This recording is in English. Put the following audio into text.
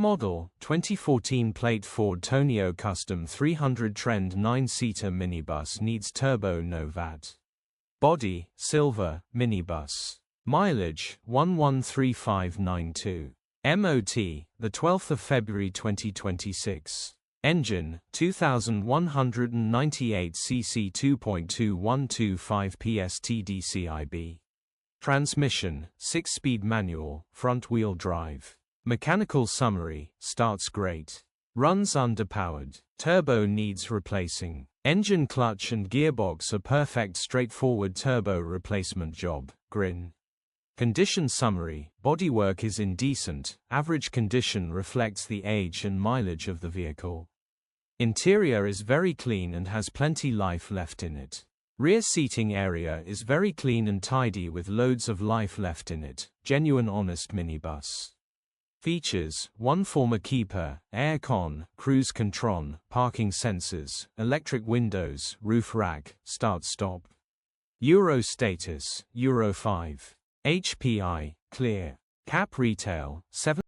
Model, 2014 Plate Ford Tourneo Custom 300 Trend 9-seater minibus needs turbo No Vat. Body, silver, minibus. Mileage, 113592. MOT, the 12th of February 2026. Engine, 2198 cc 2.2125 PS TDCI-B. Transmission, 6-speed manual, front-wheel drive. Mechanical summary, starts great. Runs underpowered. Turbo needs replacing. Engine, clutch and gearbox are perfect, straightforward turbo replacement job, grin. Condition summary, bodywork is in decent, average condition, reflects the age and mileage of the vehicle. Interior is very clean and has plenty life left in it. Rear seating area is very clean and tidy with loads of life left in it, genuine honest minibus. Features, 1 former keeper, aircon, cruise control, parking sensors, electric windows, roof rack, start-stop. Euro status, Euro 5. HPI, clear. Cap retail, 7.